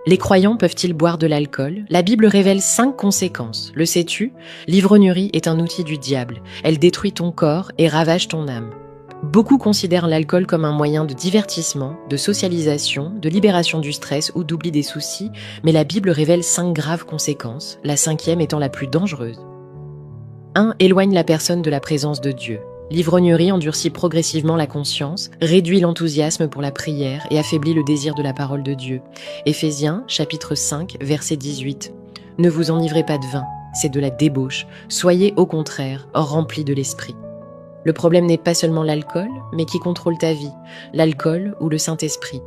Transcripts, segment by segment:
Les croyants peuvent-ils boire de l'alcool? La Bible révèle 5 conséquences. Le sais-tu? L'ivrognerie est un outil du diable. Elle détruit ton corps et ravage ton âme. Beaucoup considèrent l'alcool comme un moyen de divertissement, de socialisation, de libération du stress ou d'oubli des soucis, mais la Bible révèle 5 graves conséquences, la 5e étant la plus dangereuse. 1. Éloigne la personne de la présence de Dieu. L'ivrognerie endurcit progressivement la conscience, réduit l'enthousiasme pour la prière et affaiblit le désir de la parole de Dieu. Éphésiens, chapitre 5, verset 18. Ne vous enivrez pas de vin, c'est de la débauche. Soyez au contraire remplis de l'esprit. Le problème n'est pas seulement l'alcool, mais qui contrôle ta vie, l'alcool ou le Saint-Esprit.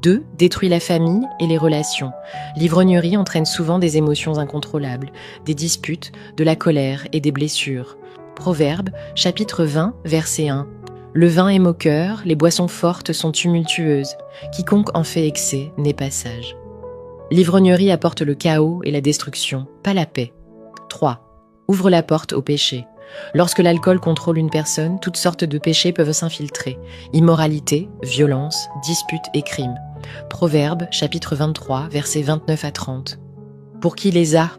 2. Détruit la famille et les relations. L'ivrognerie entraîne souvent des émotions incontrôlables, des disputes, de la colère et des blessures. Proverbe, chapitre 20, verset 1. Le vin est moqueur, les boissons fortes sont tumultueuses. Quiconque en fait excès n'est pas sage. L'ivrognerie apporte le chaos et la destruction, pas la paix. 3. Ouvre la porte au péché. Lorsque l'alcool contrôle une personne, toutes sortes de péchés peuvent s'infiltrer. Immoralité, violence, disputes et crimes. Proverbe, chapitre 23, versets 29 à 30. Pour qui les a?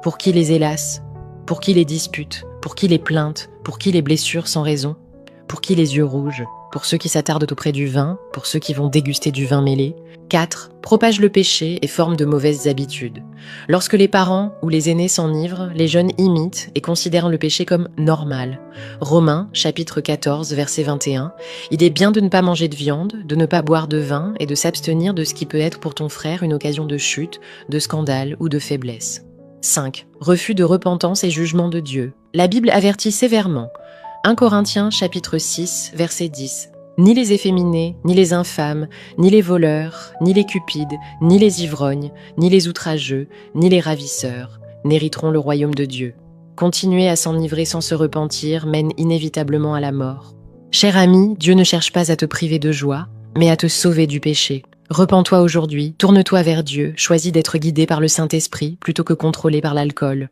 Pour qui les hélas? Pour qui les disputes? Pour qui les plaintes? Pour qui les blessures sans raison? Pour qui les yeux rouges? Pour ceux qui s'attardent auprès du vin? Pour ceux qui vont déguster du vin mêlé? 4. Propage le péché et forme de mauvaises habitudes. Lorsque les parents ou les aînés s'enivrent, les jeunes imitent et considèrent le péché comme normal. Romains, chapitre 14, verset 21. Il est bien de ne pas manger de viande, de ne pas boire de vin et de s'abstenir de ce qui peut être pour ton frère une occasion de chute, de scandale ou de faiblesse. 5. Refus de repentance et jugement de Dieu. La Bible avertit sévèrement. 1 Corinthiens chapitre 6, verset 10. Ni les efféminés, ni les infâmes, ni les voleurs, ni les cupides, ni les ivrognes, ni les outrageux, ni les ravisseurs n'hériteront le royaume de Dieu. Continuer à s'enivrer sans se repentir mène inévitablement à la mort. Cher ami, Dieu ne cherche pas à te priver de joie, mais à te sauver du péché. Repens-toi aujourd'hui, tourne-toi vers Dieu, choisis d'être guidé par le Saint-Esprit plutôt que contrôlé par l'alcool.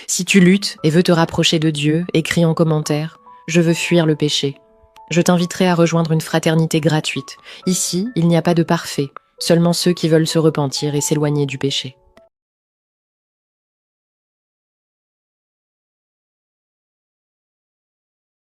Si tu luttes et veux te rapprocher de Dieu, écris en commentaire « Je veux fuir le péché ». Je t'inviterai à rejoindre une fraternité gratuite. Ici, il n'y a pas de parfait, seulement ceux qui veulent se repentir et s'éloigner du péché.